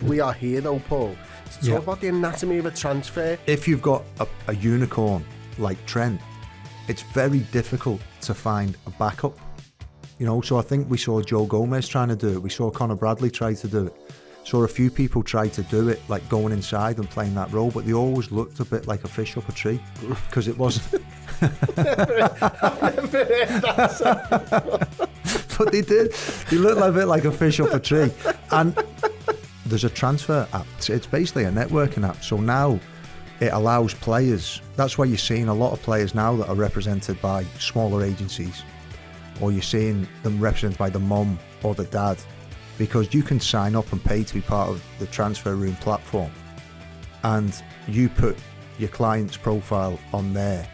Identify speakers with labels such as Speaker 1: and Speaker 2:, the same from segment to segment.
Speaker 1: We are here though, Paul, to talk about the anatomy of a transfer.
Speaker 2: If you've got a unicorn like Trent, it's very difficult to find a backup. You know, so I think we saw Joe Gomez trying to do it. We saw Conor Bradley try to do it. Saw a few people try to do it, like going inside and playing that role, but they always looked a bit like a fish up a tree because it wasn't.
Speaker 1: I've never heard that.
Speaker 2: But they did. They looked a bit like a fish up a tree. And there's a transfer app. It's basically a networking app. So now it allows players. That's why you're seeing a lot of players now that are represented by smaller agencies, or you're seeing them represented by the mum or the dad, because you can sign up and pay to be part of the transfer room platform, and you put your client's profile on there.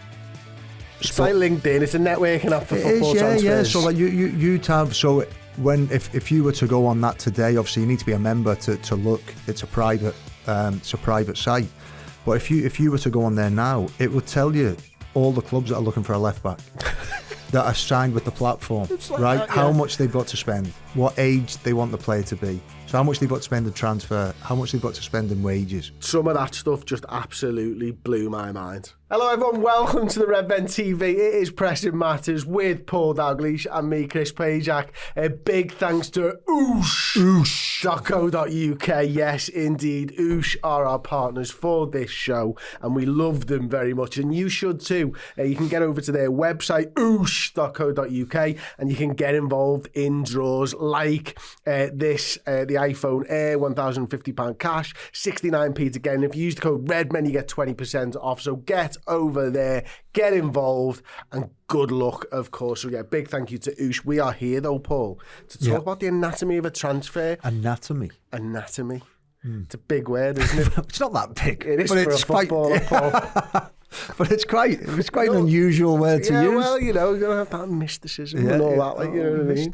Speaker 1: It's like LinkedIn. It's a networking app for football transfers.
Speaker 2: Yeah. So like you'd have, so when if you were to go on that today, obviously you need to be a member to look. It's a private site. But if you were to go on there now, it would tell you all the clubs that are looking for a left back that are signed with the platform, like right? That, yeah. How much they've got to spend, what age they want the player to be, so how much they've got to spend in transfer, how much they've got to spend in wages.
Speaker 1: Some of that stuff just absolutely blew my mind. Hello everyone, welcome to the Redmen TV. It is Pressing Matters with Paul Dalglish and me, Chris Pajak. A big thanks to oosh.co.uk. Yes, indeed, Oosh are our partners for this show, and we love them very much, and you should too. You can get over to their website, oosh.co.uk, and you can get involved in draws like this, the iPhone Air, £1,050 cash, 69p to get in. If you use the code Redmen, you get 20% off, so get over there, get involved, and good luck, of course. So yeah, big thank you to Oosh. We are here though, Paul, to talk about the anatomy of a transfer.
Speaker 2: Anatomy.
Speaker 1: It's a big word, isn't it?
Speaker 2: It's not that big.
Speaker 1: It is for a footballer, Paul.
Speaker 2: But it's quite an unusual word to use.
Speaker 1: Yeah, well, you know, you're going to have that mysticism and all that, like, you know what I mean?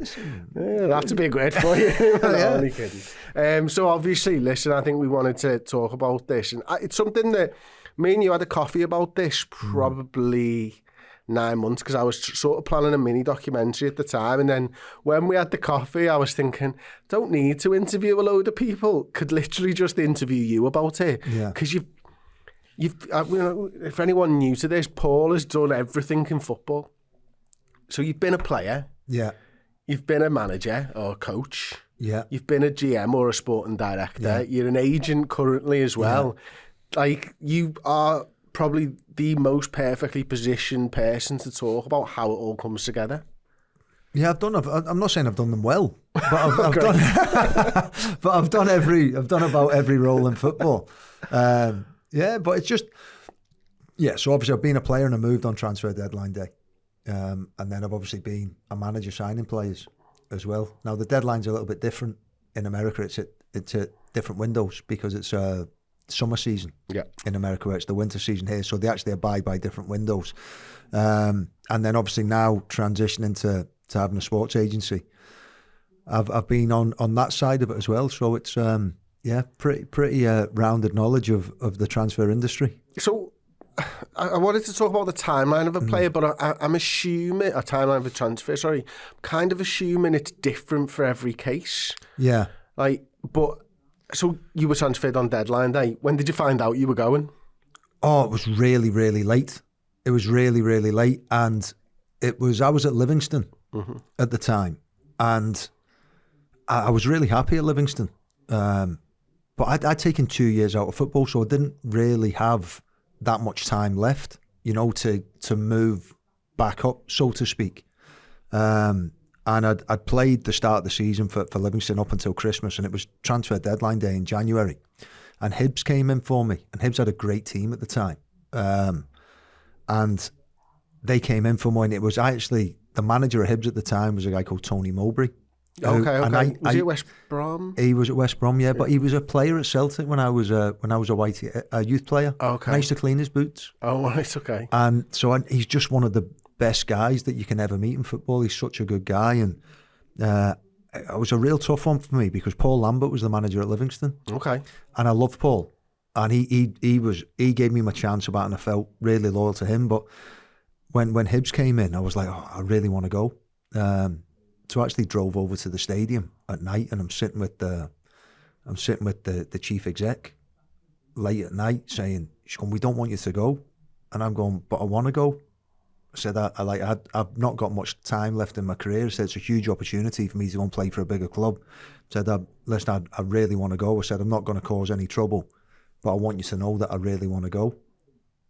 Speaker 1: Yeah, that's a big word for you. No, only kidding. So obviously, listen, I think we wanted to talk about this, and it's something that me and you had a coffee about this probably 9 months, because I was sort of planning a mini documentary at the time, and then when we had the coffee I was thinking, don't need to interview a load of people, could literally just interview you about it, because you've you know, if anyone new to this, Paul has done everything in football. So you've been a player, you've been a manager or a coach, you've been a GM or a sporting director, you're an agent currently as well. Like, you are probably the most perfectly positioned person to talk about how it all comes together.
Speaker 2: Yeah, I'm not saying I've done them well, but I've done. But I've done about every role in football. But it's just, so obviously I've been a player and I moved on transfer deadline day, and then I've obviously been a manager signing players as well. Now the deadline's a little bit different in America. It's at different windows because it's summer season in America, where it's the winter season here, so they actually abide by different windows, and then obviously now transitioning to having a sports agency, I've been on that side of it as well, so it's pretty rounded knowledge of the transfer industry. So
Speaker 1: I wanted to talk about the timeline of a player, but I'm assuming a timeline of a transfer, kind of assuming it's different for every case. So you were transferred on deadline day. When did you find out you were going?
Speaker 2: Oh, it was really, really late. It was really, really late. And I was at Livingston at the time. And I was really happy at Livingston. But I'd taken 2 years out of football, so I didn't really have that much time left, you know, to move back up, so to speak. And I'd played the start of the season for Livingston up until Christmas, and it was transfer deadline day in January. And Hibs came in for me, and Hibs had a great team at the time. And they came in for me, and it was actually, the manager of Hibs at the time was a guy called Tony Mowbray.
Speaker 1: Okay. Was he at West Brom?
Speaker 2: He was at West Brom, but he was a player at Celtic when I was a youth player. Okay. I used to clean his boots.
Speaker 1: Oh, right, okay.
Speaker 2: And so he's just one of the best guys that you can ever meet in football. He's such a good guy, and it was a real tough one for me because Paul Lambert was the manager at Livingston. Okay. And I loved Paul, and he gave me my chance about, and I felt really loyal to him. But when Hibs came in, I was like, I really want to go. So I actually drove over to the stadium at night, and I'm sitting with the I'm sitting with the chief exec late at night saying, she's going, we don't want you to go. And I'm going, but I want to go. I said, I've not got much time left in my career. I said, it's a huge opportunity for me to go and play for a bigger club. I said, listen, I really want to go. I said, I'm not going to cause any trouble, but I want you to know that I really want to go.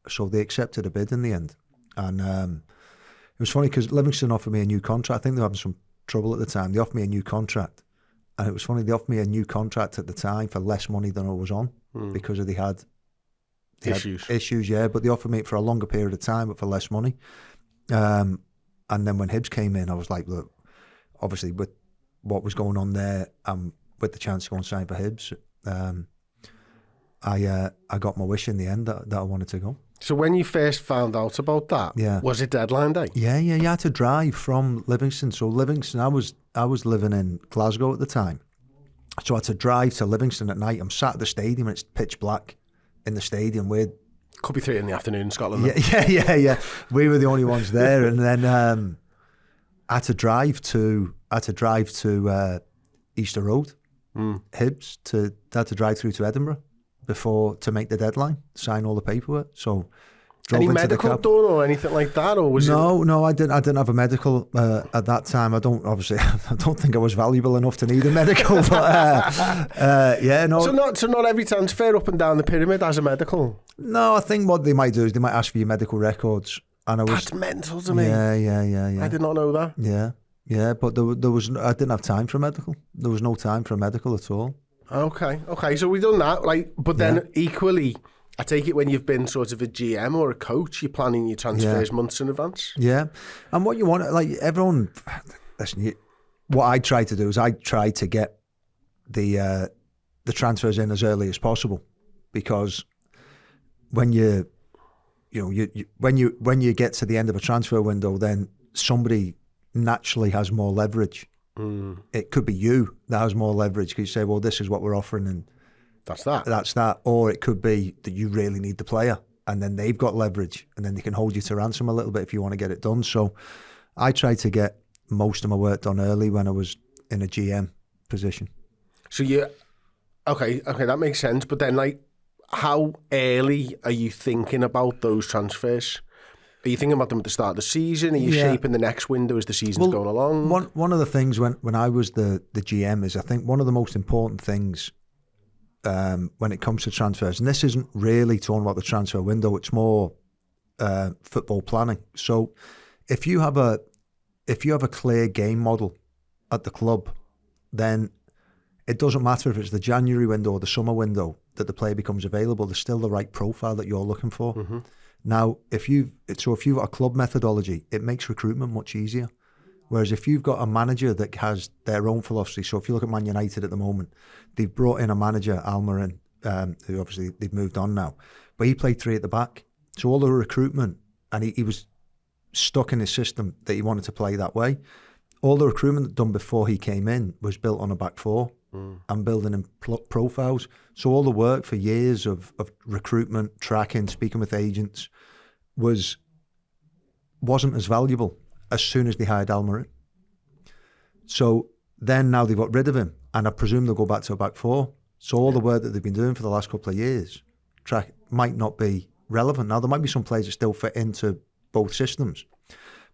Speaker 2: So they accepted a bid in the end. And it was funny because Livingston offered me a new contract. I think they were having some trouble at the time. They offered me a new contract. And it was funny, they offered me a new contract at the time for less money than I was on because they had issues, yeah. But they offered me it for a longer period of time, but for less money. And then when Hibs came in, I was like, look, obviously with what was going on there, with the chance to go and sign for Hibs, I got my wish in the end that I wanted to go.
Speaker 1: So when you first found out about that, was it deadline day?
Speaker 2: Yeah, you had to drive from Livingston. So Livingston, I was living in Glasgow at the time. So I had to drive to Livingston at night. I'm sat at the stadium and it's pitch black in the stadium.
Speaker 1: Could be 3 PM in Scotland.
Speaker 2: Yeah. We were the only ones there. And then I had to drive to Easter Road, Hibs, I had to drive through to Edinburgh to make the deadline, sign all the paperwork. So drove
Speaker 1: any
Speaker 2: into
Speaker 1: medical
Speaker 2: the cab.
Speaker 1: done or anything like that, or was
Speaker 2: No, I didn't have a medical at that time. I don't think I was valuable enough to need a medical. But no.
Speaker 1: So not every transfer up and down the pyramid has a medical.
Speaker 2: No, I think what they might do is they might ask for your medical records. And
Speaker 1: that's mental to me.
Speaker 2: Yeah.
Speaker 1: I did not know that.
Speaker 2: Yeah, but there was. I didn't have time for a medical. There was no time for a medical at all.
Speaker 1: Okay. So we've done that, but then equally, I take it when you've been sort of a GM or a coach, you're planning your transfers months in advance.
Speaker 2: Yeah, and what you want, everyone, listen. What I try to do is I try to get the transfers in as early as possible, because when you get to the end of a transfer window, then somebody naturally has more leverage. It could be you that has more leverage because you say, well, this is what we're offering and
Speaker 1: that's that.
Speaker 2: Or it could be that you really need the player and then they've got leverage and then they can hold you to ransom a little bit if you want to get it done. So I tried to get most of my work done early when I was in a GM position.
Speaker 1: So okay, that makes sense. But then how early are you thinking about those transfers? Are you thinking about them at the start of the season? Are you shaping the next window as the season's going along?
Speaker 2: One of the things when I was the GM is I think one of the most important things when it comes to transfers, and this isn't really talking about the transfer window, it's more football planning. So if you have a clear game model at the club, then it doesn't matter if it's the January window or the summer window that the player becomes available. There's still the right profile that you're looking for. Mm-hmm. Now, if you've got a club methodology, it makes recruitment much easier. Whereas if you've got a manager that has their own philosophy, so if you look at Man United at the moment, they've brought in a manager, Almiron, who obviously they've moved on now, but he played 3 at the back. So all the recruitment, and he was stuck in his system that he wanted to play that way. All the recruitment done before he came in was built on a back 4 and building in profiles. So all the work for years of recruitment, tracking, speaking with agents wasn't as valuable as soon as they hired Almiron. So then now they've got rid of him, and I presume they'll go back to a back 4. So all the work that they've been doing for the last couple of years might not be relevant. Now there might be some players that still fit into both systems.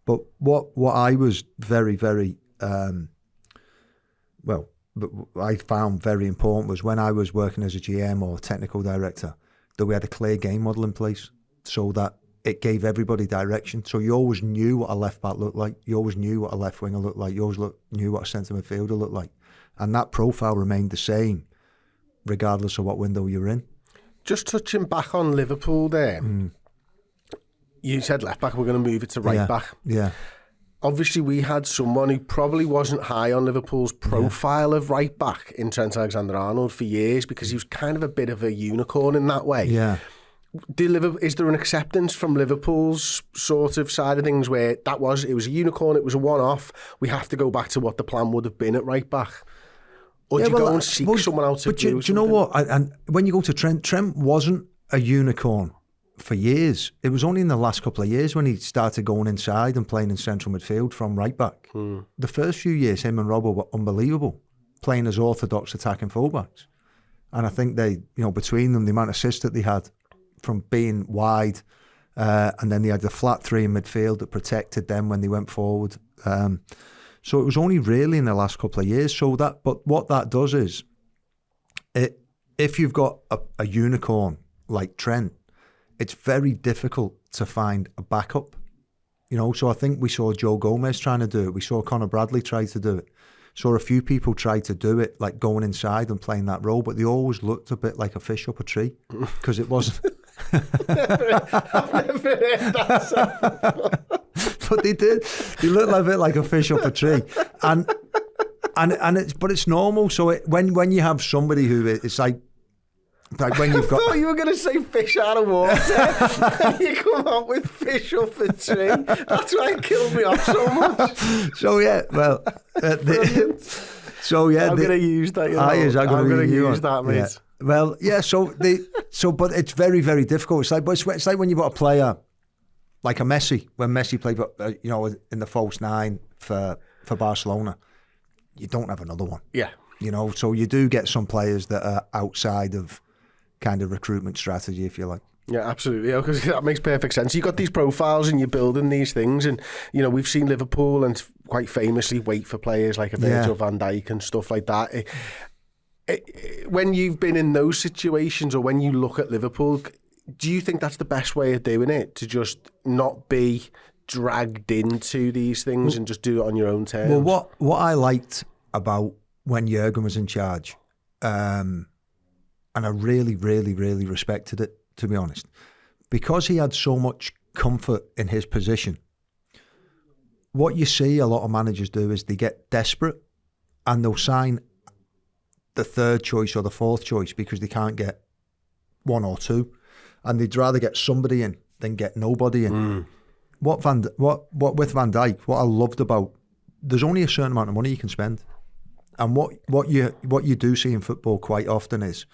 Speaker 2: But what I was very, very, I found very important was when I was working as a GM or technical director, that we had a clear game model in place so that it gave everybody direction. So you always knew what a left back looked like. You always knew what a left winger looked like. You always knew what a centre midfielder looked like. And that profile remained the same regardless of what window you're in.
Speaker 1: Just touching back on Liverpool there, you said left back, we're going to move it to right back.
Speaker 2: Yeah.
Speaker 1: Obviously, we had someone who probably wasn't high on Liverpool's profile of right back in Trent Alexander-Arnold for years because he was kind of a bit of a unicorn in that way.
Speaker 2: Yeah.
Speaker 1: Is there an acceptance from Liverpool's sort of side of things where it was a unicorn, it was a one-off, we have to go back to what the plan would have been at right back? Or do you go and seek someone else to do something?
Speaker 2: Do you know what? And when you go to Trent wasn't a unicorn for years. It was only in the last couple of years when he started going inside and playing in central midfield from right back. The first few years, him and Robbo were unbelievable, playing as orthodox attacking fullbacks. And I think they, between them, the amount of assists that they had from being wide, and then they had the flat three in midfield that protected them when they went forward. So it was only really in the last couple of years. But what that does is, if you've got a unicorn like Trent, it's very difficult to find a backup. So I think we saw Joe Gomez trying to do it. We saw Conor Bradley try to do it. Saw a few people try to do it, like going inside and playing that role, but they always looked a bit like a fish up a tree because it wasn't.
Speaker 1: I've never heard that sound.
Speaker 2: But they did. They looked a bit like a fish up a tree, and it's normal. So when you have somebody who it's like when you've got.
Speaker 1: I thought you were going to say fish out of water. And you come out with fish off a tree. That's why it killed me off so much.
Speaker 2: So yeah, well, so yeah,
Speaker 1: I'm going to use that.
Speaker 2: I'm going to use
Speaker 1: that, mate.
Speaker 2: Yeah. Well, yeah. But it's very, very difficult. It's like when you've got a player like a Messi. When Messi played, in the false nine for Barcelona, you don't have another one.
Speaker 1: Yeah.
Speaker 2: So you do get some players that are outside of kind of recruitment strategy, if you like.
Speaker 1: Yeah, absolutely. Because that makes perfect sense. You've got these profiles and you're building these things, and we've seen Liverpool and quite famously wait for players like a Virgil van Dijk and stuff like that. When you've been in those situations, or when you look at Liverpool, do you think that's the best way of doing it, to just not be dragged into these things and just do it on your own terms?
Speaker 2: Well, what I liked about when Jurgen was in charge, and I really, really, really respected it, to be honest, because he had so much comfort in his position. What you see a lot of managers do is they get desperate and they'll sign the third choice or the fourth choice because they can't get one or two, and they'd rather get somebody in than get nobody in. What with Van Dijk, what I loved about, there's only a certain amount of money you can spend. And what you do see in football quite often is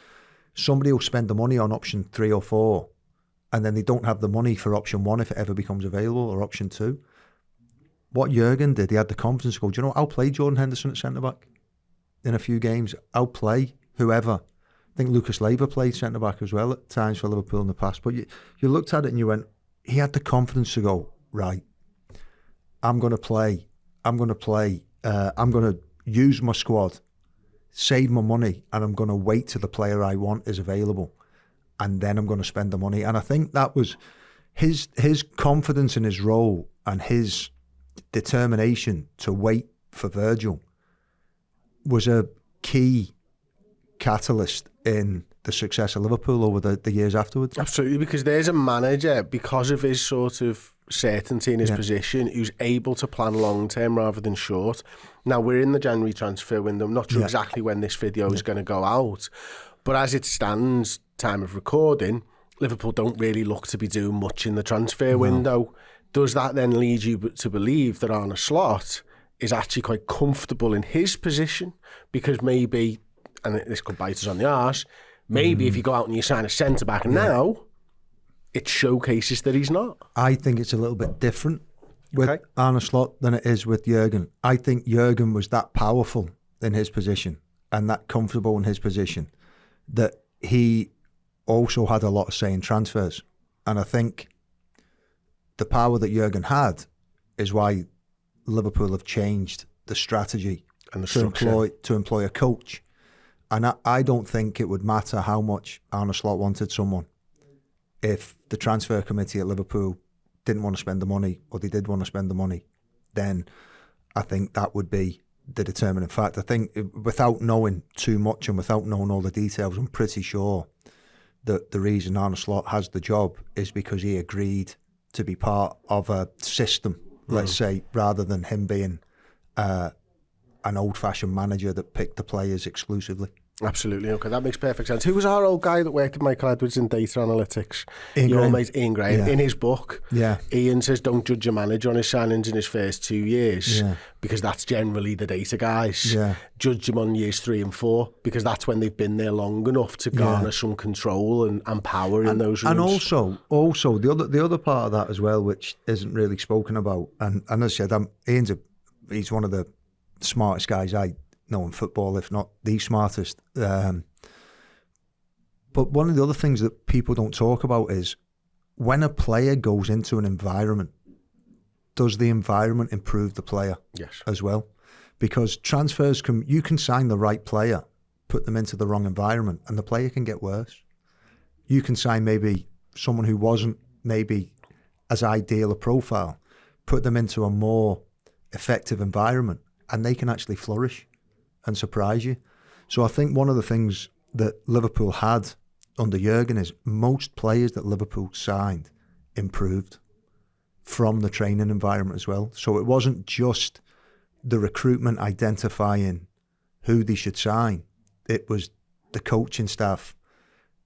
Speaker 2: somebody will spend the money on option 3 or 4, and then they don't have the money for option 1 if it ever becomes available, or option 2. What Jurgen did, he had the confidence to go, I'll play Jordan Henderson at centre-back in a few games. I'll play whoever. I think Lucas Leiva played centre-back as well at times for Liverpool in the past. But you looked at it and you went, he had the confidence to go, right, I'm going to play. I'm going to use my squad, save my money, and I'm going to wait till the player I want is available, and then I'm going to spend the money. And I think that was his confidence in his role and his determination to wait for Virgil was a key catalyst in the success of Liverpool over the years afterwards.
Speaker 1: Absolutely, because there's a manager, because of his sort of certainty in his position, who's able to plan long term rather than short. Now, we're in the January transfer window. I'm not sure exactly when this video is going to go out, but as it stands, time of recording, Liverpool don't really look to be doing much in the transfer window. Does that then lead you to believe that Arne Slot is actually quite comfortable in his position? Because maybe, and this could bite us on the arse, maybe if you go out and you sign a centre-back now, it showcases that he's not.
Speaker 2: I think it's a little bit different with Arne Slot than it is with Jurgen. I think Jurgen was that powerful in his position and that comfortable in his position that he also had a lot of say in transfers. And I think the power that Jurgen had is why Liverpool have changed the strategy
Speaker 1: and the structure
Speaker 2: to employ a coach. And I don't think it would matter how much Arne Slot wanted someone. If the transfer committee at Liverpool didn't want to spend the money, or they did want to spend the money, then I think that would be the determining fact. I think without knowing too much and without knowing all the details, I'm pretty sure that the reason Arne Slot has the job is because he agreed to be part of a system, let's say, rather than him being an old-fashioned manager that picked the players exclusively.
Speaker 1: Absolutely, okay, that makes perfect sense. Who was our old guy that worked with Michael Edwards in data analytics?
Speaker 2: Ian
Speaker 1: Your
Speaker 2: Graham.
Speaker 1: mate Ian Graham.
Speaker 2: Yeah.
Speaker 1: In his book, Ian says don't judge a manager on his signings in his first 2 years because that's generally the data guys. Judge them on years 3 and 4 because that's when they've been there long enough to garner some control and power in those rooms.
Speaker 2: And also the other part of that as well, which isn't really spoken about, and as I said, he's one of the smartest guys I know in football, if not the smartest. But one of the other things that people don't talk about is when a player goes into an environment, does the environment improve the player as well? Because transfers you can sign the right player, put them into the wrong environment, and the player can get worse. You can sign maybe someone who wasn't maybe as ideal a profile, put them into a more effective environment, and they can actually flourish and surprise you. So I think one of the things that Liverpool had under Jurgen is most players that Liverpool signed improved from the training environment as well. So it wasn't just the recruitment identifying who they should sign. It was the coaching staff,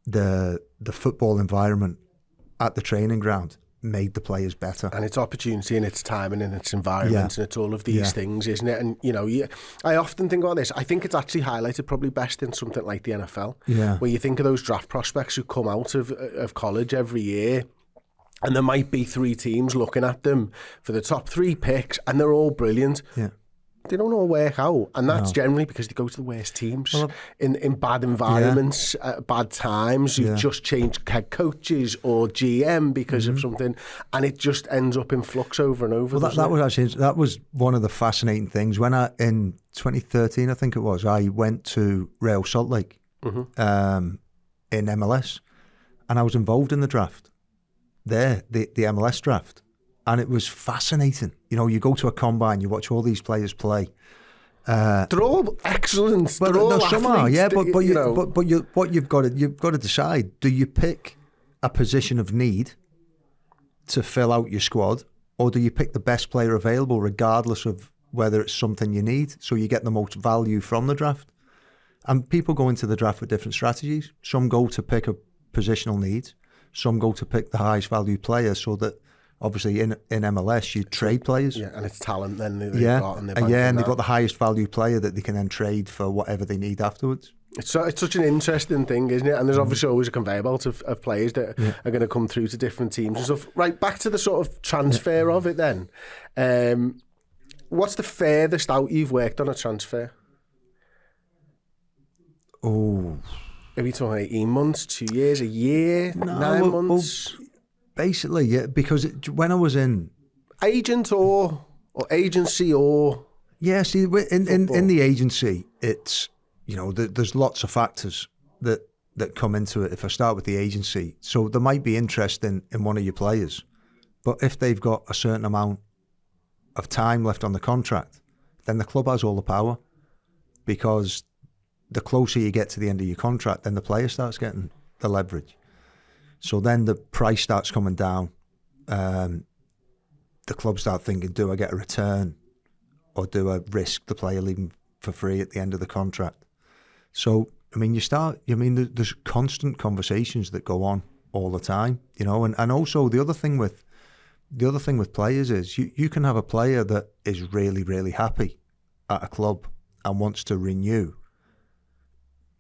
Speaker 2: the football environment at the training ground made the players better.
Speaker 1: And it's opportunity and it's timing and it's environment and it's all of these things, isn't it? And, you know, I often think about this. I think it's actually highlighted probably best in something like the NFL, where you think of those draft prospects who come out of college every year, and there might be 3 teams looking at them for the top 3 picks, and they're all brilliant. Yeah. They don't all work out, and that's generally because they go to the worst teams in bad environments, bad times. You've just changed head coaches or GM because of something, and it just ends up in flux over and over.
Speaker 2: Well, that was one of the fascinating things. When in 2013, I think it was, I went to Real Salt Lake in MLS, and I was involved in the draft there, the MLS draft. And it was fascinating. You know, you go to a combine, you watch all these players play.
Speaker 1: They're all excellent.
Speaker 2: But
Speaker 1: they're all
Speaker 2: no, some are, yeah. But
Speaker 1: what
Speaker 2: you've got to decide: do you pick a position of need to fill out your squad, or do you pick the best player available, regardless of whether it's something you need, so you get the most value from the draft? And people go into the draft with different strategies. Some go to pick a positional need. Some go to pick the highest value player, so that. Obviously, in MLS, you trade players.
Speaker 1: Yeah, and it's talent then they've got. And
Speaker 2: and they've got the highest value player that they can then trade for whatever they need afterwards.
Speaker 1: It's such an interesting thing, isn't it? And there's obviously always a conveyor belt of players that are going to come through to different teams and stuff. Right, back to the sort of transfer of it then. What's the furthest out you've worked on a transfer?
Speaker 2: Oh.
Speaker 1: Are we talking 18 months, 2 years, a year, 9 months?
Speaker 2: Basically, yeah, because when I was in...
Speaker 1: Agent or agency or...
Speaker 2: Yeah, see, in the agency, it's, you know, there's lots of factors that come into it. If I start with the agency, so there might be interest in one of your players, but if they've got a certain amount of time left on the contract, then the club has all the power, because the closer you get to the end of your contract, then the player starts getting the leverage. So then the price starts coming down. The club start thinking, do I get a return, or do I risk the player leaving for free at the end of the contract? So, I mean, there's constant conversations that go on all the time, you know, and also the other thing with players is you can have a player that is really, really happy at a club and wants to renew.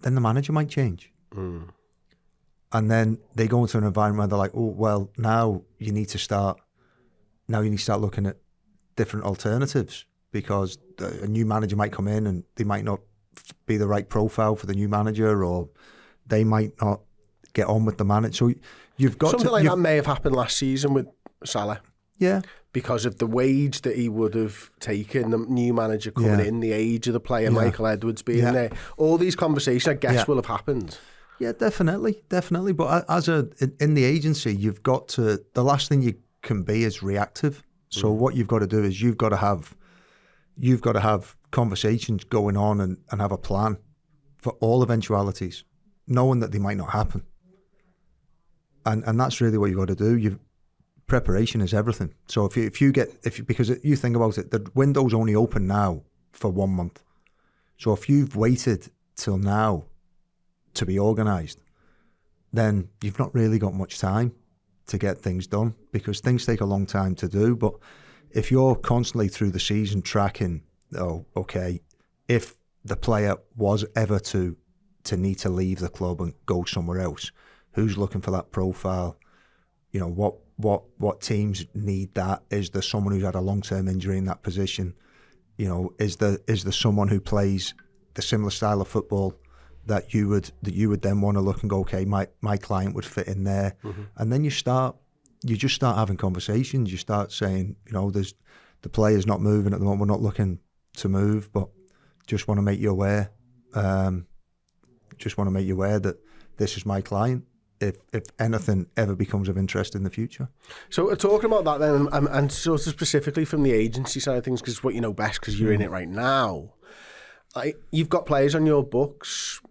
Speaker 2: Then the manager might change. And then they go into an environment where they're like, oh, well, now you need to start looking at different alternatives, because a new manager might come in and they might not be the right profile for the new manager, or they might not get on with the manager. So you've got
Speaker 1: something like that may have happened last season with Salah.
Speaker 2: Yeah.
Speaker 1: Because of the wage that he would have taken, the new manager coming in, the age of the player, Michael Edwards being there. All these conversations, I guess, will have happened.
Speaker 2: Yeah, definitely. But in the agency, you've got to, the last thing you can be is reactive. So what you've got to do is you've got to have conversations going on and have a plan for all eventualities, knowing that they might not happen. And that's really what you've got to do. Preparation is everything. So because you think about it, the window's only open now for 1 month. So if you've waited till now to be organised, then you've not really got much time to get things done, because things take a long time to do. But if you're constantly through the season tracking, if the player was ever to need to leave the club and go somewhere else, who's looking for that profile? You know, what teams need that? Is there someone who's had a long-term injury in that position? You know, is there someone who plays the similar style of football that you would then want to look and go, okay, my client would fit in there, and then you just start having conversations. You start saying, there's the player's not moving at the moment. We're not looking to move, but just want to make you aware. That this is my client. If anything ever becomes of interest in the future.
Speaker 1: So talking about that then, and sort of specifically from the agency side of things, because it's what you know best, because you're in it right now. Like, you've got players on your books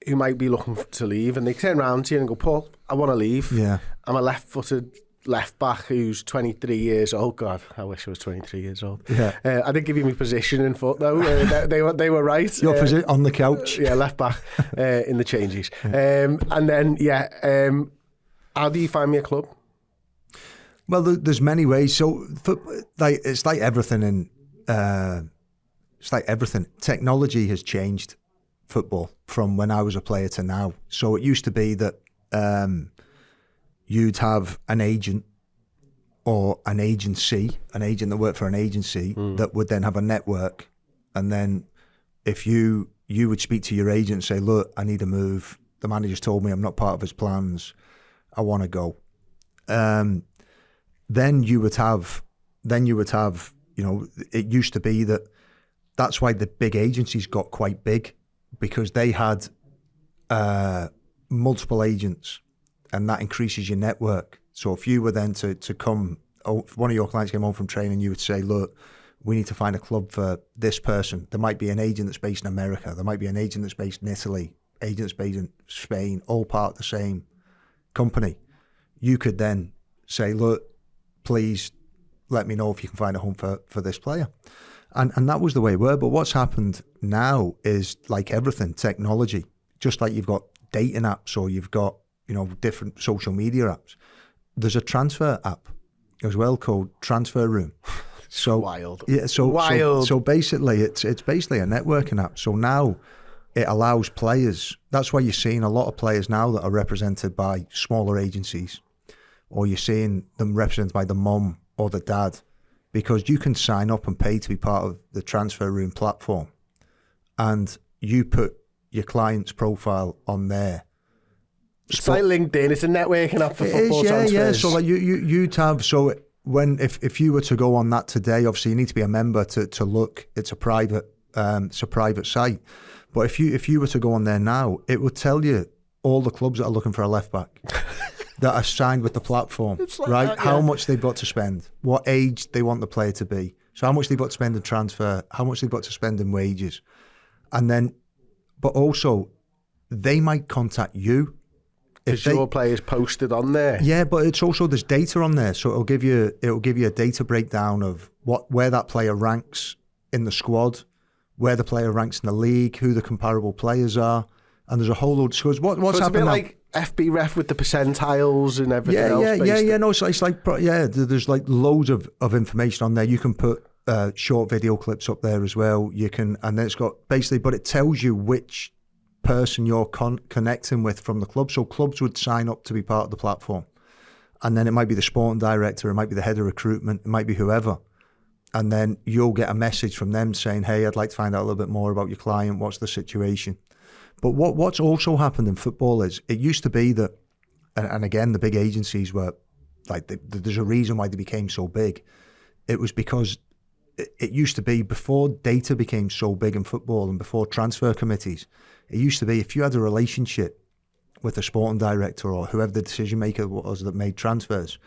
Speaker 1: who might be looking to leave, and they turn around to you and go, Paul, I want to leave.
Speaker 2: Yeah.
Speaker 1: I'm a left-footed left back who's 23 years old. God, I wish I was 23 years old. Yeah. I didn't give you my position in foot though. They were right.
Speaker 2: Your position on the couch.
Speaker 1: Yeah, left back in the changes. And then how do you find me a club?
Speaker 2: Well, there's many ways. So it's like everything in Technology has changed football from when I was a player to now. So it used to be that you'd have an agent or an agent that worked for an agency that would then have a network. And then if you would speak to your agent and say, look, I need a move. The manager's told me I'm not part of his plans. I want to go. Then you would have, it used to be that's why the big agencies got quite big, because they had multiple agents, and that increases your network. So if you were then to come, if one of your clients came home from training, you would say, look, we need to find a club for this person. There might be an agent that's based in America. There might be an agent that's based in Italy, agent that's based in Spain, all part of the same company. You could then say, look, please let me know if you can find a home for this player. And that was the way it were. But what's happened now is, like everything, technology. Just like you've got dating apps, or you've got different social media apps. There's a transfer app as well called Transfer Room. So
Speaker 1: wild.
Speaker 2: Yeah. So basically, it's basically a networking app. So now it allows players. That's why you're seeing a lot of players now that are represented by smaller agencies, or you're seeing them represented by the mum or the dad, because you can sign up and pay to be part of the Transfer Room platform, and you put your client's profile on there.
Speaker 1: It's like LinkedIn. It's a networking app for football transfers.
Speaker 2: Yeah. So like you'd have, so when if you were to go on that today, obviously you need to be a member to look. It's a private site. But if you were to go on there now, it would tell you all the clubs that are looking for a left back that are signed with the platform, like right? That, yeah. How much they've got to spend, what age they want the player to be, so how much they've got to spend in transfer, how much they've got to spend in wages, and then, but also they might contact you.
Speaker 1: Because your player's posted on there.
Speaker 2: Yeah, but it's also, there's data on there, so it'll give you a data breakdown of where that player ranks in the squad, where the player ranks in the league, who the comparable players are, and there's a whole load. So what's happening? It's a bit like FB with the percentiles and everything else. Yeah. No, so it's like there's like loads of information on there. You can put short video clips up there as well. You can, and then it's got basically, but it tells you which person you're connecting with from the club. So clubs would sign up to be part of the platform, and then it might be the sporting director, it might be the head of recruitment, it might be whoever, and then you'll get a message from them saying, hey, I'd like to find out a little bit more about your client, what's the situation. But what's also happened in football is, it used to be that, and again, the big agencies were like, there's a reason why they became so big. It was because it used to be, before data became so big in football and before transfer committees, it used to be, if you had a relationship with a sporting director or whoever the decision maker was that made transfers,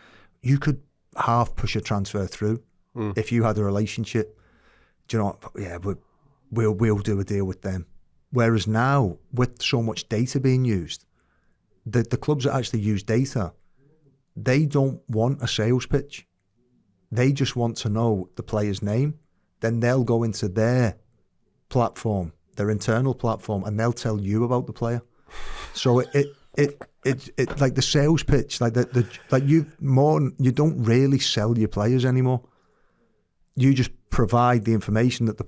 Speaker 2: you could half push a transfer through if you had a relationship. Do you know what? Yeah, we'll do a deal with them. Whereas now, with so much data being used, the clubs that actually use data, they don't want a sales pitch. They just want to know the player's name. Then they'll go into their platform, their internal platform, and they'll tell you about the player. So it like the sales pitch, like you don't really sell your players anymore. You just provide the information that the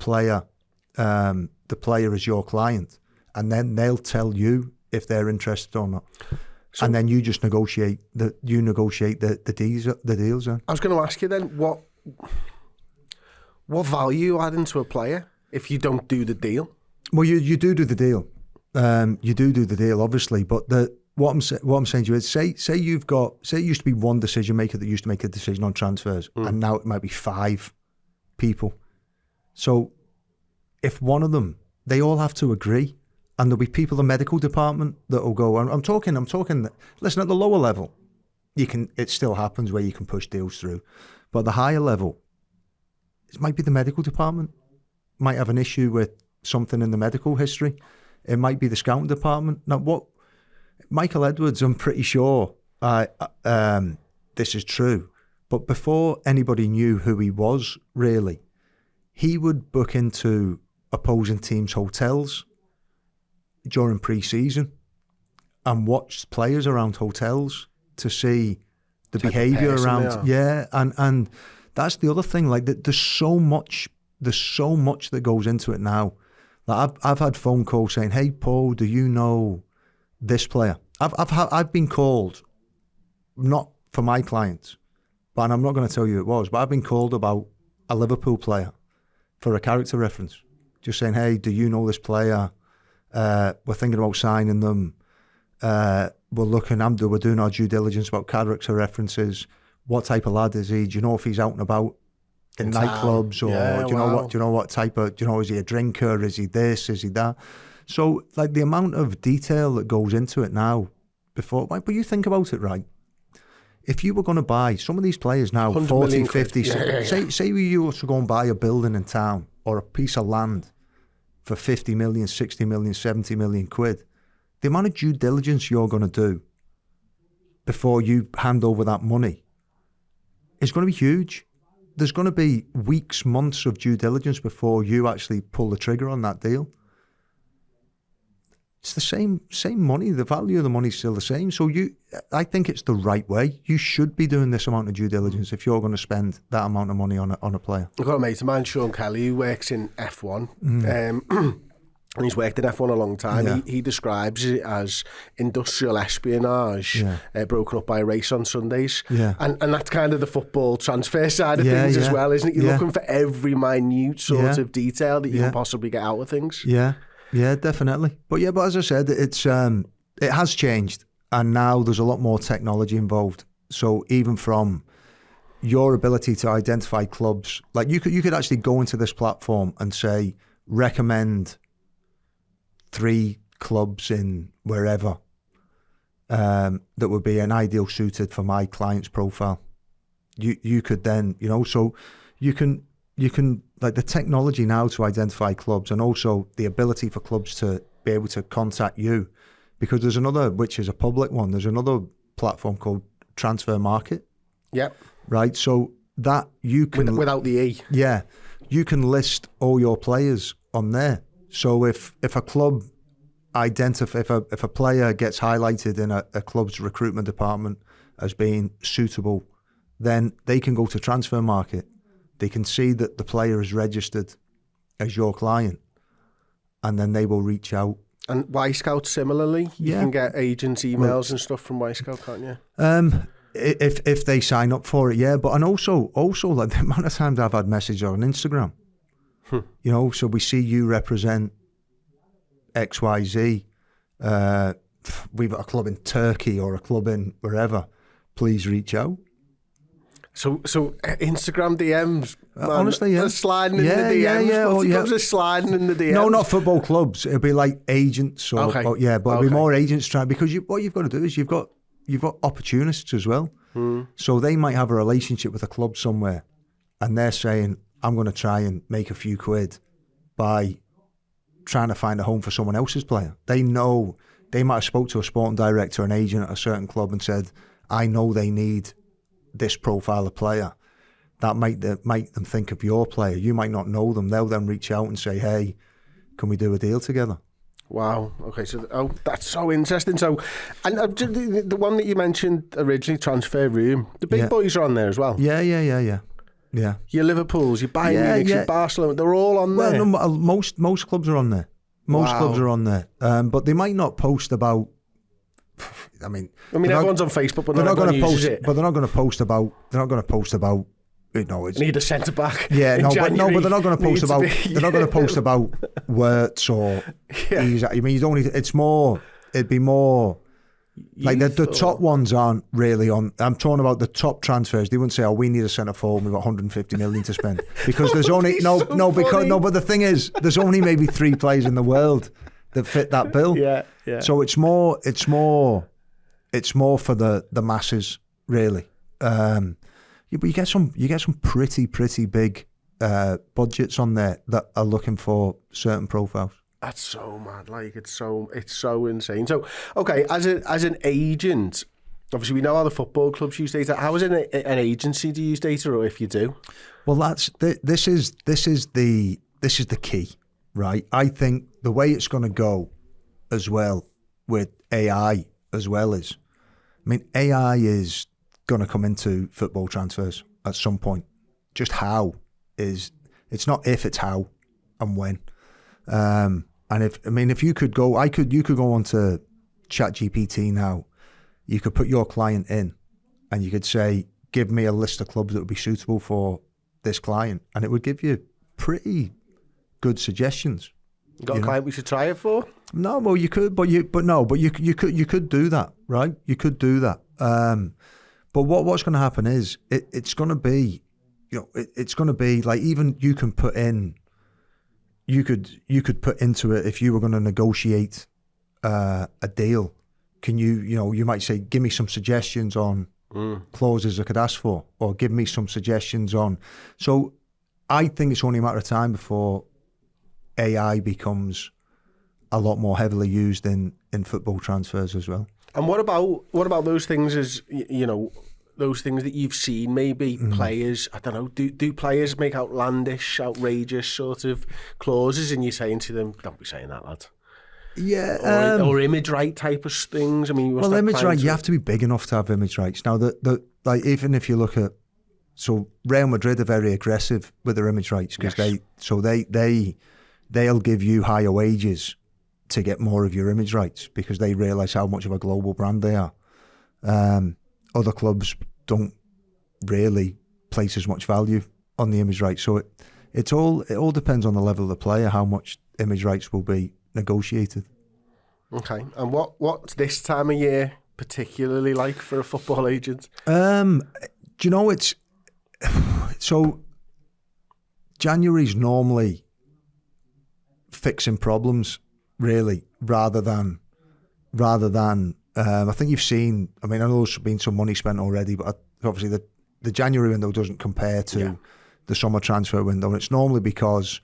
Speaker 2: player is your client, and then they'll tell you if they're interested or not. So, and then you just negotiate the deals. I
Speaker 1: was going to ask you then, what value you add into a player if you don't do the deal?
Speaker 2: Well, you do the deal. you do the deal, obviously. But what I'm saying to you is, say it used to be one decision maker that used to make a decision on transfers, and now it might be 5 people. So if one of them, they all have to agree, and there'll be people in the medical department that will go. I'm talking. Listen, at the lower level, it still happens where you can push deals through, but the higher level, it might be the medical department might have an issue with something in the medical history. It might be the scouting department. Now, what Michael Edwards, I'm pretty sure this is true, but before anybody knew who he was, really, he would book into opposing teams' hotels during pre-season and watch players around hotels to see the behaviour around. Yeah, and that's the other thing. Like, there's so much that goes into it now. Like, I've had phone calls saying, "Hey, Paul, do you know this player?" I've been called, not for my clients, but I'm not going to tell you who it was, but I've been called about a Liverpool player for a character reference, just saying, "Hey, do you know this player? We're thinking about signing them. We're doing our due diligence about character references. What type of lad is he? Do you know if he's out and about in nightclubs, or do you know what type of, is he a drinker? Is he this? Is he that?" So, like, the amount of detail that goes into it now, but you think about it, right? If you were going to buy some of these players now, 40, 50, say you were to go and buy a building in town or a piece of land for 50 million, 60 million, 70 million quid, the amount of due diligence you're going to do before you hand over that money is going to be huge. There's going to be weeks, months of due diligence before you actually pull the trigger on that deal. It's the same money. The value of the money is still the same. So I think it's the right way. You should be doing this amount of due diligence if you're going to spend that amount of money on a player.
Speaker 1: I've got a mate of mine, Sean Kelly, who works in F1. And he's worked in F1 a long time. Yeah. He describes it as industrial espionage, broken up by a race on Sundays. Yeah. And that's kind of the football transfer side of things as well, isn't it? You're looking for every minute sort of detail that you can possibly get out of things.
Speaker 2: Yeah, definitely. But as I said, it has changed, and now there's a lot more technology involved. So even from your ability to identify clubs, like you could actually go into this platform and say, recommend 3 clubs in wherever that would be an ideal suited for my client's profile. You could then, so you can like the technology now to identify clubs, and also the ability for clubs to be able to contact you, because there's another, which is a public one, there's another platform called Transfer Market. Yep. Right. So that you can
Speaker 1: without the E.
Speaker 2: Yeah. You can list all your players on there. So if a club if a player gets highlighted in a club's recruitment department as being suitable, then they can go to Transfer Market. They can see that the player is registered as your client, and then they will reach out.
Speaker 1: And Y-Scout similarly? You can get agents' emails and stuff from Y-Scout, can't you?
Speaker 2: If they sign up for it, yeah. But and also like the amount of times I've had messages on Instagram. So we see you represent XYZ. We've got a club in Turkey or a club in wherever. Please reach out. So
Speaker 1: Instagram DMs, man,
Speaker 2: honestly,
Speaker 1: they're sliding in the DMs. Clubs are sliding in the DMs.
Speaker 2: No, not football clubs. It'll be like agents, but it'll be more agents trying, because what you've got to do is you've got opportunists as well. So they might have a relationship with a club somewhere, and they're saying, "I'm going to try and make a few quid by trying to find a home for someone else's player." They know they might have spoke to a sporting director, an agent at a certain club, and said, "I know they need this profile of player." That might them think of your player. You might not know them. They'll then reach out and say, "Hey, can we do a deal together?"
Speaker 1: Wow. Okay. So, that's so interesting. So, and the one that you mentioned originally, Transfer Room, the big boys are on there as well.
Speaker 2: Yeah.
Speaker 1: Your Liverpools, your Bayern Munich, your Barcelona, they're all on there.
Speaker 2: Well, no, most clubs are on there. Most clubs are on there. But they might not post about. I mean,
Speaker 1: everyone's on Facebook, but they're not going to post it.
Speaker 2: But they're not going to post about. They're not going to post about it's
Speaker 1: need a centre back.
Speaker 2: Yeah, but they're not going to post about they're not going to post about Wirtz or I mean, you don't need. It's more. It'd be more. Like the top ones aren't really on. I'm talking about the top transfers. They wouldn't say, "Oh, we need a centre forward. We've got 150 million to spend," because there's only But the thing is, there's only maybe 3 players in the world that fit that bill.
Speaker 1: Yeah.
Speaker 2: So it's more for the masses, really. But you get some pretty big budgets on there that are looking for certain profiles.
Speaker 1: That's so mad. Like it's so insane. So okay, as an agent, obviously we know how the football clubs use data. How is an agency to use data, or if you do?
Speaker 2: Well, this is the key, right? I think the way it's going to go as well with AI as well is, I mean, AI is going to come into football transfers at some point. Just how is, it's not if, it's how and when. And if you could go, you could go onto ChatGPT now. You could put your client in, and you could say, "Give me a list of clubs that would be suitable for this client," and it would give you pretty good suggestions.
Speaker 1: You got a client we should try it for?
Speaker 2: No, well you could, but you could do that, right? You could do that. But what's going to happen is it's going to be, it's going to be like, even you can put in. You could put into it, if you were going to negotiate a deal, can you might say, give me some suggestions on clauses I could ask for, or give me some suggestions on. So I think it's only a matter of time before AI becomes a lot more heavily used in football transfers as well.
Speaker 1: And what about those things, as those things that you've seen, maybe players, I don't know, do players make outlandish, outrageous sort of clauses, and you're saying to them, don't be saying that, lad?
Speaker 2: Yeah.
Speaker 1: Or image right type of things. I mean,
Speaker 2: well, image right, you have to be big enough to have image rights. Now, like, even if you look at, so Real Madrid are very aggressive with their image rights, because they'll give you higher wages to get more of your image rights, because they realise how much of a global brand they are. Other clubs don't really place as much value on the image rights. So it all depends on the level of the player, how much image rights will be negotiated.
Speaker 1: Okay. And what's this time of year particularly like for a football agent?
Speaker 2: Do you know, it's so January's normally fixing problems, really, rather than I think you've seen, I mean, I know there's been some money spent already, but obviously the January window doesn't compare to the summer transfer window, and it's normally because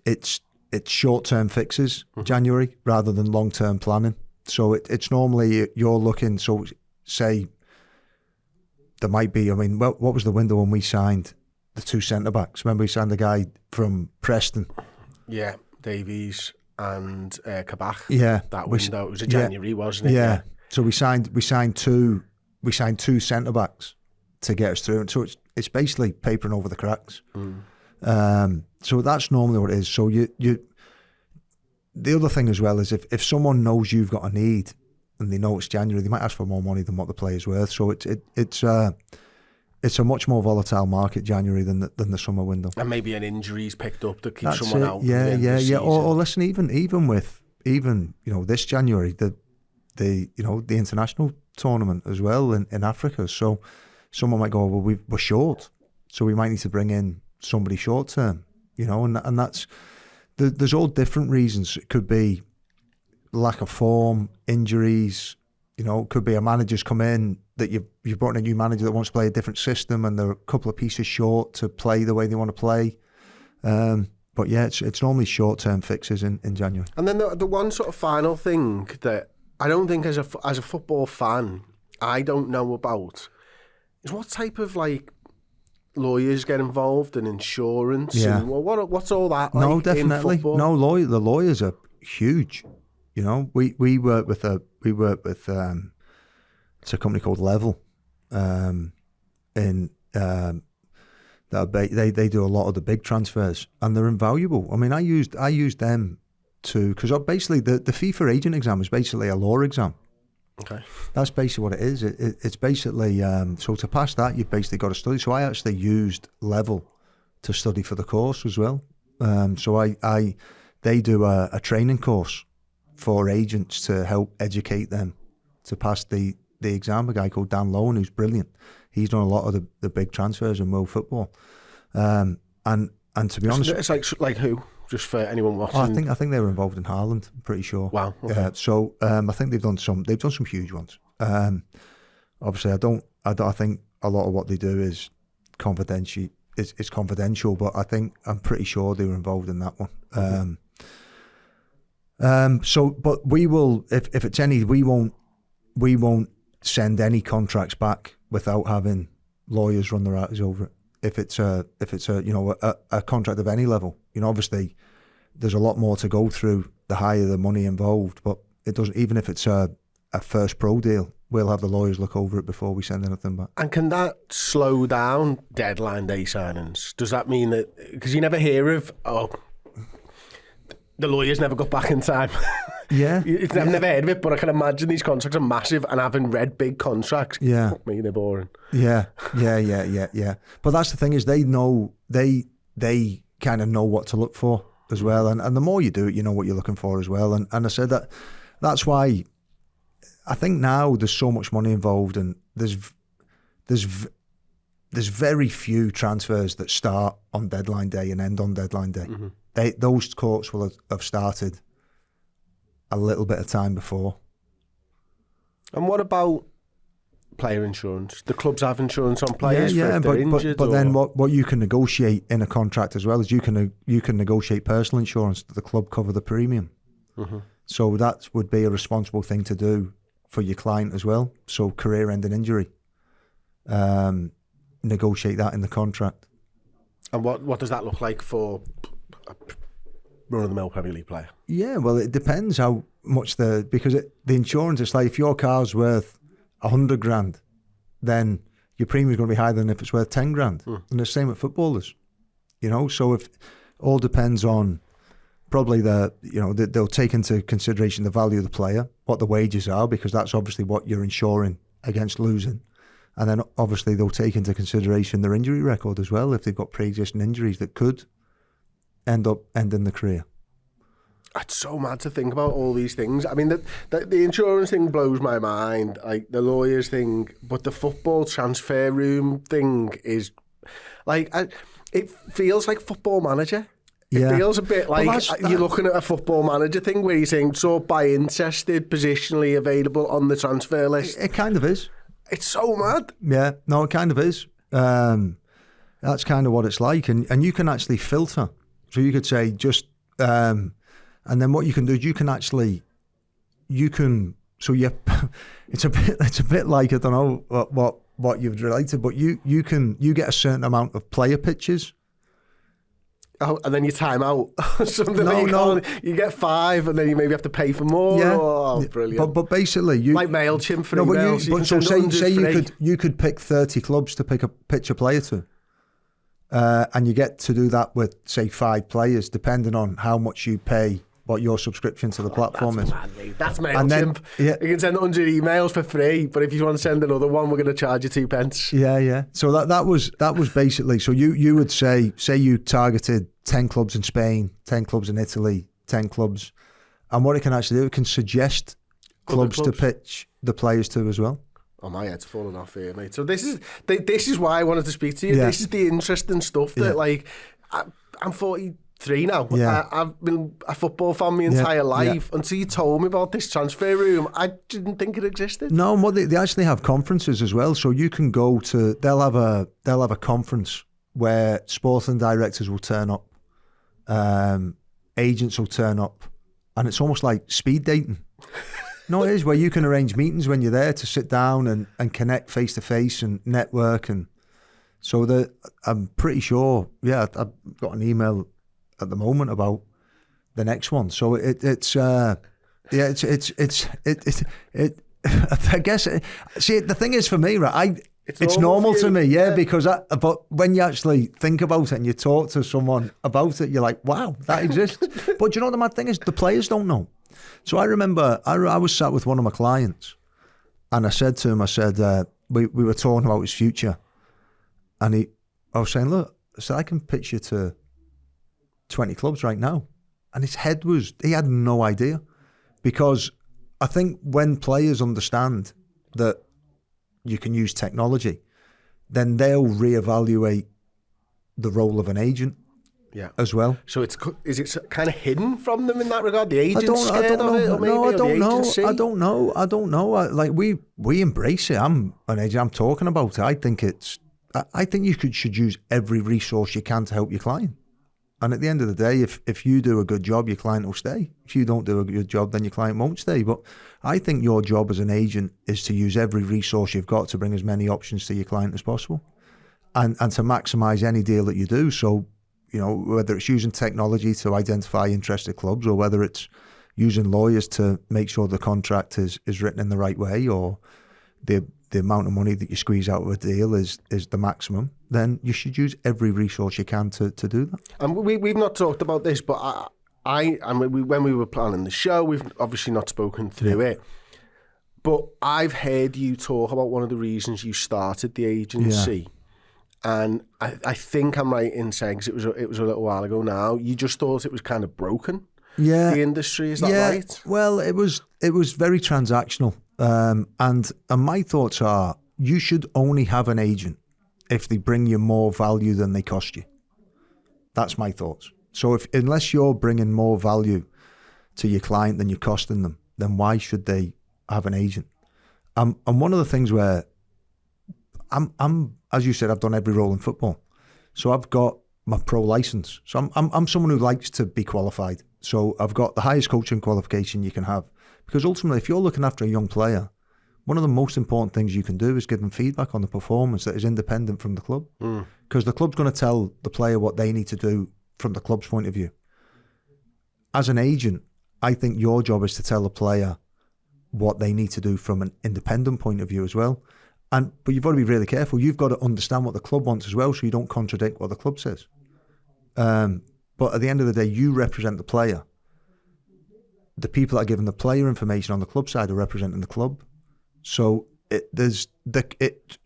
Speaker 2: it's short-term fixes, January, rather than long-term planning. So it's normally you're looking, so say there might be, I mean, what was the window when we signed the 2 centre-backs? Remember we signed the guy from Preston?
Speaker 1: Yeah, Davies and Kabak.
Speaker 2: Yeah,
Speaker 1: that window. It was a January, wasn't it?
Speaker 2: Yeah. So we signed two centre backs to get us through, and so it's basically papering over the cracks. So that's normally what it is. So you the other thing as well is if someone knows you've got a need and they know it's January, they might ask for more money than what the player's worth. So it's a much more volatile market, January, than the summer window.
Speaker 1: And maybe an injury's picked up that keeps someone out.
Speaker 2: Yeah. Or listen, even with this January, the international tournament as well in Africa. So someone might go, well, we're short, so we might need to bring in somebody short term. And that's there's all different reasons. It could be lack of form, injuries. It could be a manager's come in that you've brought in a new manager that wants to play a different system, and they're a couple of pieces short to play the way they want to play. But yeah, it's normally short-term fixes in January.
Speaker 1: And then the one sort of final thing that I don't think as a football fan I don't know about is what type of lawyers get involved in insurance.
Speaker 2: Yeah.
Speaker 1: And what's all that like?
Speaker 2: No, definitely. No, the lawyers are huge. We work with it's a company called Level, they do a lot of the big transfers, and they're invaluable. I mean, I used them because basically the FIFA agent exam is basically a law exam.
Speaker 1: Okay.
Speaker 2: That's basically what it is. It's basically, so to pass that, you've basically got to study. So I actually used Level to study for the course as well. So they do a training course for agents to help educate them to pass the exam. A guy called Dan Lowen, who's brilliant. He's done a lot of the big transfers in world football. And to be honest,
Speaker 1: it's like who? Just for anyone watching.
Speaker 2: I think they were involved in Haaland. I'm pretty sure.
Speaker 1: Wow. Okay.
Speaker 2: So I think they've done some huge ones. Obviously, I think a lot of what they do is confidential. It's confidential, but I'm pretty sure they were involved in that one. But we will, if it's any, we won't send any contracts back without having lawyers run their eyes over it. If it's a contract of any level, obviously there's a lot more to go through the higher the money involved, but it doesn't, even if it's a first pro deal, we'll have the lawyers look over it before we send anything back.
Speaker 1: And can that slow down deadline day signings? Does that mean that, because you never hear of, the lawyers never got back in time?
Speaker 2: Yeah.
Speaker 1: I've never heard of it, but I can imagine these contracts are massive, and having read big contracts, fuck me, they're boring. Yeah.
Speaker 2: But that's the thing, is they know, they kind of know what to look for as well. And the more you do it, you know what you're looking for as well. And I said that's why I think now there's so much money involved, and there's very few transfers that start on deadline day and end on deadline day. Mm-hmm. Those courts will have started a little bit of time before.
Speaker 1: And what about player insurance? The clubs have insurance on players if they're injured.
Speaker 2: But then what you can negotiate in a contract as well is you can negotiate personal insurance that the club cover the premium. Mm-hmm. So that would be a responsible thing to do for your client as well. So career-ending injury, negotiate that in the contract.
Speaker 1: And what does that look like for a run-of-the-mill Premier League player? Yeah,
Speaker 2: well, it depends how much because the insurance, it's like if your car's worth 100 grand, then your premium is going to be higher than if it's worth 10 grand. And the same with footballers, so if all depends on probably they'll take into consideration the value of the player, what the wages are, because that's obviously what you're insuring against losing. And then obviously they'll take into consideration their injury record as well, if they've got pre-existing injuries that could end up ending the career.
Speaker 1: It's so mad to think about all these things. I mean, the insurance thing blows my mind, like the lawyers thing, but the football transfer room thing is like, it feels like Football Manager. It feels a bit like you're looking at a Football Manager thing where you're saying sort by interested, positionally available on the transfer list.
Speaker 2: It kind of is.
Speaker 1: It's so mad.
Speaker 2: Yeah, no, it kind of is. That's kind of what it's like, and you can actually filter. So you could say just, and then what you can do is it's a bit like, I don't know what you've related, but you get a certain amount of player pitches.
Speaker 1: Oh, and then you time out. You get 5, and then you maybe have to pay for more.
Speaker 2: Yeah.
Speaker 1: Oh, brilliant.
Speaker 2: But basically,
Speaker 1: like MailChimp for emails.
Speaker 2: Say you could pick 30 clubs to pitch a player to, and you get to do that with, say, 5 players, depending on how much you pay, what your subscription to the platform is.
Speaker 1: Mad, mate. That's MailChimp. You can send 100 emails for free, but if you want to send another one, we're going to charge you 2 pence.
Speaker 2: Yeah. So that was basically, so you would say you targeted 10 clubs in Spain, 10 clubs in Italy, 10 clubs, and what it can actually do, it can suggest clubs to pitch the players to as well.
Speaker 1: Oh, my head's falling off here, mate. So this is why I wanted to speak to you. Yeah. This is the interesting stuff that, like, I'm 43 now.
Speaker 2: Yeah.
Speaker 1: I've been a football fan my entire life. Until you told me about this transfer room, I didn't think it existed.
Speaker 2: No, well, they actually have conferences as well. So you can go to, they'll have a conference where sporting directors will turn up, agents will turn up, and it's almost like speed dating. No, it is, where you can arrange meetings when you're there to sit down and connect face to face and network. And so I'm pretty sure, I've got an email at the moment about the next one. So I guess, see, the thing is for me, right, it's normal to me, because but when you actually think about it and you talk to someone about it, you're like, wow, that exists. But you know, the mad thing is the players don't know. So I remember I was sat with one of my clients, And I said to him, we were talking about his future. And I was saying, look, I can pitch you to 20 clubs right now. And his head he had no idea. Because I think when players understand that you can use technology, then they'll reevaluate the role of an agent as well.
Speaker 1: So is it kind of hidden from them in that regard? The agent's scared of it? Or maybe,
Speaker 2: no, I don't know.
Speaker 1: Agency?
Speaker 2: I don't know. We embrace it. I'm an agent. I'm talking about it. I think you should use every resource you can to help your client. And at the end of the day, if you do a good job, your client will stay. If you don't do a good job, then your client won't stay. But I think your job as an agent is to use every resource you've got to bring as many options to your client as possible, and to maximise any deal that you do. So, whether it's using technology to identify interested clubs, or whether it's using lawyers to make sure the contract is written in the right way, or the amount of money that you squeeze out of a deal is the maximum, then you should use every resource you can to do that.
Speaker 1: And we've not talked about this, but when we were planning the show, we've obviously not spoken through it. But I've heard you talk about one of the reasons you started the agency. And I think I'm right in saying, because it was a little while ago now, you just thought it was kind of broken.
Speaker 2: Yeah,
Speaker 1: the industry, is that right?
Speaker 2: Well, it was very transactional. And my thoughts are, you should only have an agent if they bring you more value than they cost you. That's my thoughts. So unless you're bringing more value to your client than you're costing them, then why should they have an agent? And one of the things where I'm as you said, I've done every role in football. So I've got my pro license. So I'm someone who likes to be qualified. So I've got the highest coaching qualification you can have. Because ultimately, if you're looking after a young player, one of the most important things you can do is give them feedback on the performance that is independent from the club. Because the club's going to tell the player what they need to do from the club's point of view. As an agent, I think your job is to tell the player what they need to do from an independent point of view as well. But you've got to be really careful. You've got to understand what the club wants as well, so you don't contradict what the club says. But at the end of the day, you represent the player. The people that are giving the player information on the club side are representing the club. So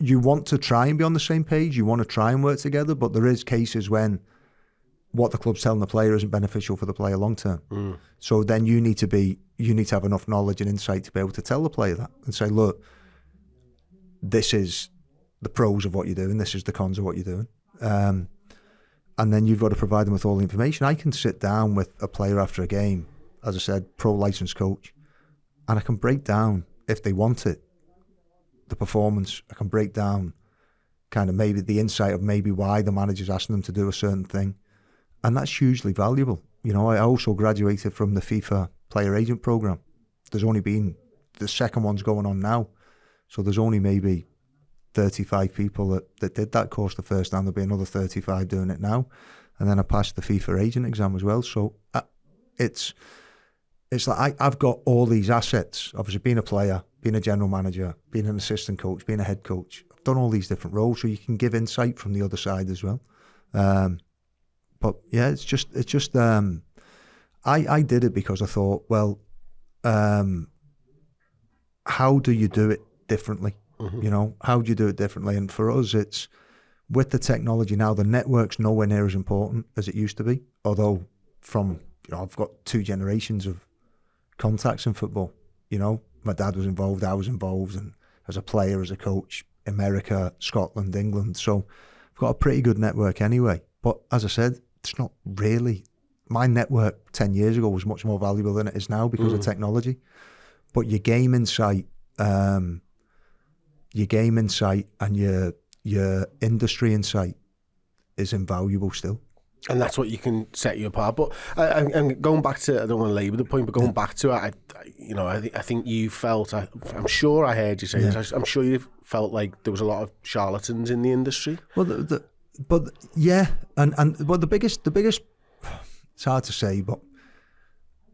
Speaker 2: you want to try and be on the same page. You want to try and work together, but there is cases when what the club's telling the player isn't beneficial for the player long term. So then you need to have enough knowledge and insight to be able to tell the player that and say, look, this is the pros of what you're doing, this is the cons of what you're doing. And then you've got to provide them with all the information. I can sit down with a player after a game, as I said, pro licensed coach, and I can break down, if they want it, the performance. I can break down kind of maybe the insight of maybe why the manager's asking them to do a certain thing. And that's hugely valuable. I also graduated from the FIFA player agent program. There's only been, the second one's going on now. So there's only maybe 35 people that did that course the first time. There'll be another 35 doing it now. And then I passed the FIFA agent exam as well. So it's like I've got all these assets. Obviously being a player, being a general manager, being an assistant coach, being a head coach. I've done all these different roles so you can give insight from the other side as well. But yeah, it's just I did it because I thought, well, how do you do it differently? How do you do it differently? And for us, it's with the technology now, the network's nowhere near as important as it used to be. Although I've got 2 generations of contacts in football. My dad was involved, I was involved, and as a player, as a coach, America, Scotland, England. So I've got a pretty good network anyway. But as I said, it's not really, my network 10 years ago was much more valuable than it is now because of technology. But your game insight and your industry insight is invaluable still.
Speaker 1: And that's what you can set you apart. But and going back to, I don't want to labour the point, but going back to it, I think you felt, I'm sure I heard you say this, I'm sure you felt like there was a lot of charlatans in the industry.
Speaker 2: Well, the biggest, it's hard to say, but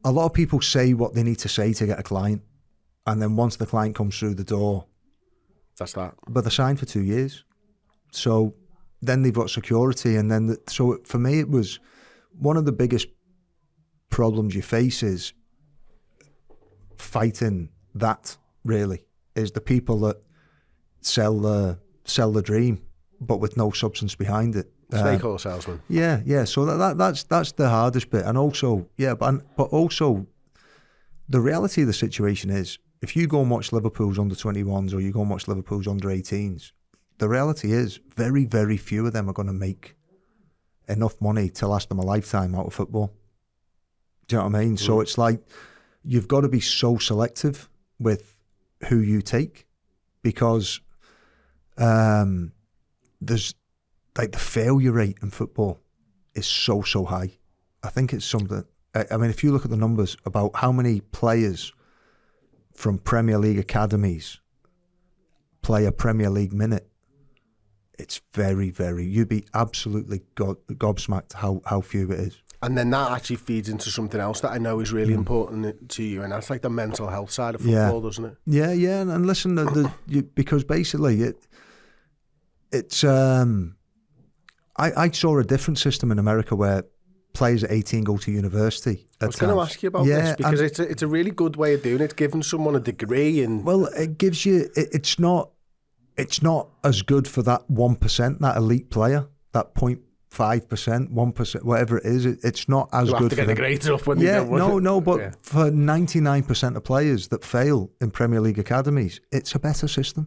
Speaker 2: a lot of people say what they need to say to get a client. And then once the client comes through the door,
Speaker 1: that's that.
Speaker 2: But they're signed for 2 years. So then they've got security. And then, so for me, it was one of the biggest problems you face is fighting that, really. is the people that sell the dream, but with no substance behind it.
Speaker 1: Snake oil salesman.
Speaker 2: Yeah. So that's the hardest bit, and also but also the reality of the situation is, if you go and watch Liverpool's under 21s or you go and watch Liverpool's under 18s, the reality is very, very few of them are going to make enough money to last them a lifetime out of football. Do you know what I mean? So it's like, you've got to be so selective with who you take, because there's like the failure rate in football is so high. I think it's something. I mean, if you look at the numbers about how many players from Premier League academies play a Premier League minute, it's very, very. You'd be absolutely gobsmacked how few it is.
Speaker 1: And then that actually feeds into something else that I know is really important to you, and that's like the mental health side of football, doesn't it?
Speaker 2: Yeah. And listen, because basically it's. I saw a different system in America where players at 18 go to university.
Speaker 1: I was going to ask you about this, because it's a really good way of doing it. It's giving someone a degree, and
Speaker 2: it gives you. It's not as good for that 1%, that elite player, that 0.5%, 1%, whatever it is. It's not as good.
Speaker 1: You have to get the grades up when you don't want it.
Speaker 2: But for 99% of players that fail in Premier League academies, it's a better system,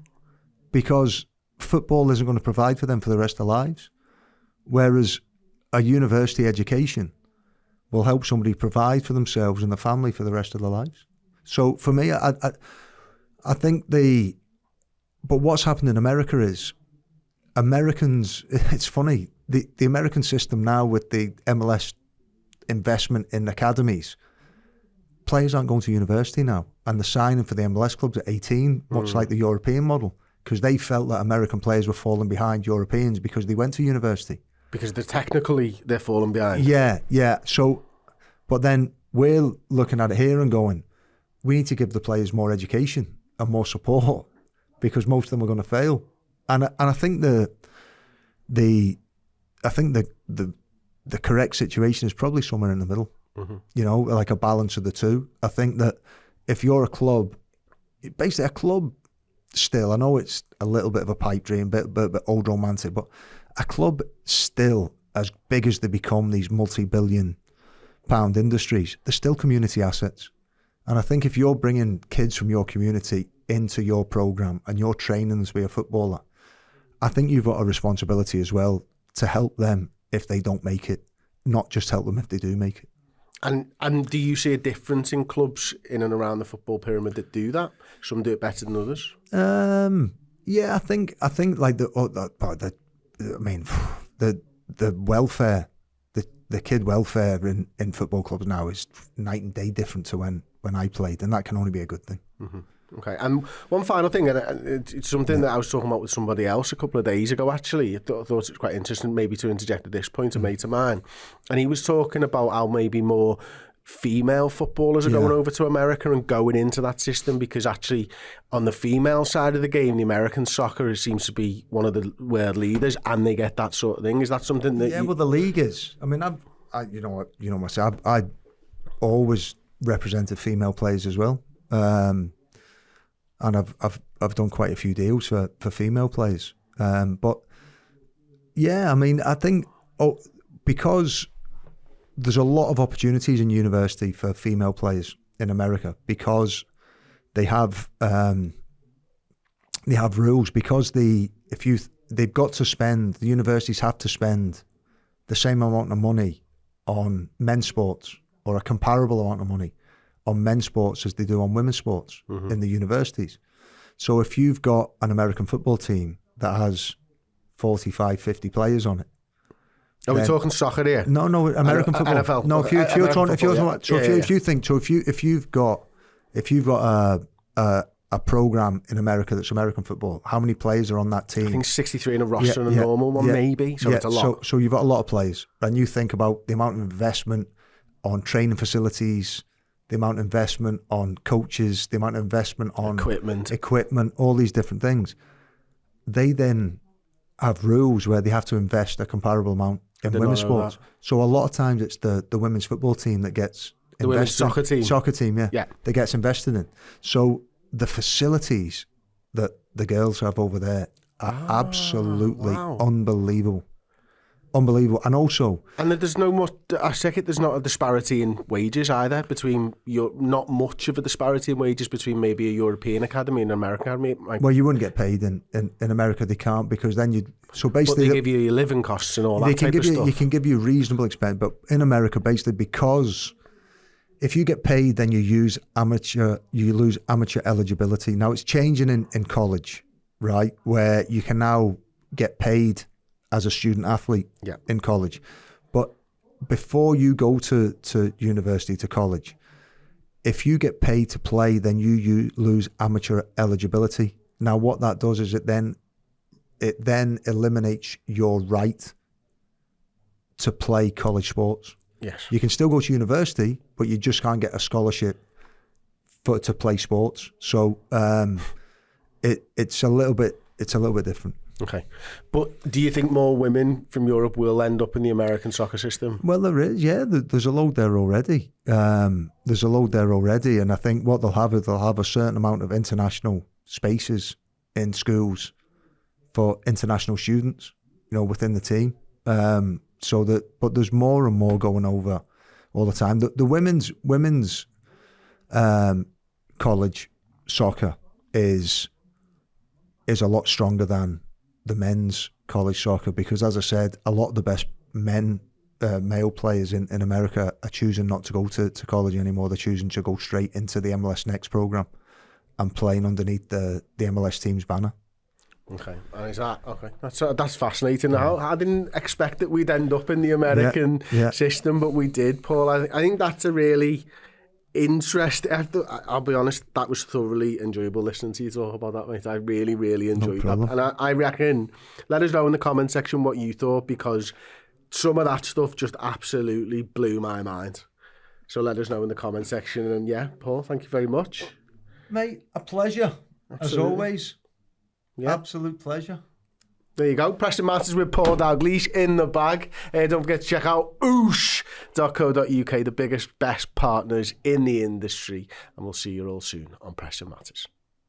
Speaker 2: because football isn't going to provide for them for the rest of their lives, whereas a university education will help somebody provide for themselves and the family for the rest of their lives. So for me, I think but what's happened in America is Americans, it's funny, the American system now with the MLS investment in academies, players aren't going to university now, and the signing for the MLS clubs at 18, much like the European model, because they felt that American players were falling behind Europeans because they went to university.
Speaker 1: Because they're falling behind.
Speaker 2: Yeah. So, but then we're looking at it here and going, we need to give the players more education and more support, because most of them are going to fail. And I think the correct situation is probably somewhere in the middle. Mm-hmm. You know, like a balance of the two. I think that if you're a club, basically a club still, I know it's a little bit of a pipe dream, bit old romantic, but a club still, as big as they become, these multi-billion pound industries, they're still community assets. And I think if you're bringing kids from your community into your programme and you're training them to be a footballer, I think you've got a responsibility as well to help them if they don't make it, not just help them if they do make it.
Speaker 1: And do you see a difference in clubs in and around the football pyramid that do that? Some do it better than others.
Speaker 2: Yeah, I think like the welfare, the kid welfare in football clubs now is night and day different to when I played, and that can only be a good thing.
Speaker 1: Mm-hmm. Okay, and one final thing, and it's something that I was talking about with somebody else a couple of days ago, actually. I thought it was quite interesting maybe to interject at this point, a mate of mine. And he was talking about how maybe more female footballers are going over to America and going into that system, because actually on the female side of the game, the American soccer seems to be one of the world leaders, and they get that sort of thing. Is that something that
Speaker 2: well, the league is. I mean, I myself, I always represented female players as well. And I've done quite a few deals for female players. But yeah, I mean, I think because there's a lot of opportunities in university for female players in America, because they have rules, because the universities have to spend the same amount of money on men's sports, or a comparable amount of money on men's sports as they do on women's sports in the universities. So if you've got an American football team that has 45, 50 players on it.
Speaker 1: Are we talking soccer here?
Speaker 2: No, American football.
Speaker 1: NFL.
Speaker 2: No, if you've got a program in America that's American football, how many players are on that team?
Speaker 1: I think 63 in a roster and a normal one, maybe. So it's a lot.
Speaker 2: So you've got a lot of players, and you think about the amount of investment on training facilities, the amount of investment on coaches, the amount of investment on equipment, all these different things. They then have rules where they have to invest a comparable amount in women's sports. So a lot of times it's the women's football team that gets
Speaker 1: the women's soccer team.
Speaker 2: That gets invested in. So the facilities that the girls have over there are absolutely unbelievable. Unbelievable. And also...
Speaker 1: And there's no much... I take it there's not a disparity in wages either between... Not much of a disparity in wages between maybe a European academy and an American academy.
Speaker 2: Well, you wouldn't get paid in America. They can't, because then you... So basically...
Speaker 1: But they give you your living costs and all that type of stuff.
Speaker 2: You can give you reasonable expense, but in America, basically, because if you get paid, then you lose amateur eligibility. Now, it's changing in college, right, where you can now get paid as a student athlete in college. But before you go to university, to college, if you get paid to play, then you lose amateur eligibility. Now, what that does is it then eliminates your right to play college sports.
Speaker 1: Yes.
Speaker 2: You can still go to university, but you just can't get a scholarship to play sports. So it's a little bit different.
Speaker 1: Okay. But do you think more women from Europe will end up in the American soccer system?
Speaker 2: Well, there is, yeah. There's a load there already. And I think what they'll have is they'll have a certain amount of international spaces in schools for international students, within the team. But there's more and more going over all the time. The women's college soccer is a lot stronger than the men's college soccer, because, as I said, a lot of the best male players in America are choosing not to go to college anymore. They're choosing to go straight into the MLS Next program and playing underneath the MLS team's banner.
Speaker 1: Okay, and is that okay? That's fascinating. I didn't expect that we'd end up in the American system, but we did, Paul. I think that's a really interesting. I'll be honest, that was thoroughly enjoyable listening to you talk about that, mate. I really, really enjoyed that, and I reckon, let us know in the comment section what you thought, because some of that stuff just absolutely blew my mind. So let us know in the comment section, and Paul, thank you very much,
Speaker 2: mate. A pleasure, as always. Yeah. Absolute pleasure.
Speaker 1: There you go. Preston Matters with Paul Dalglish in the bag. Don't forget to check out oosh.co.uk, the biggest, best partners in the industry. And we'll see you all soon on Preston Matters.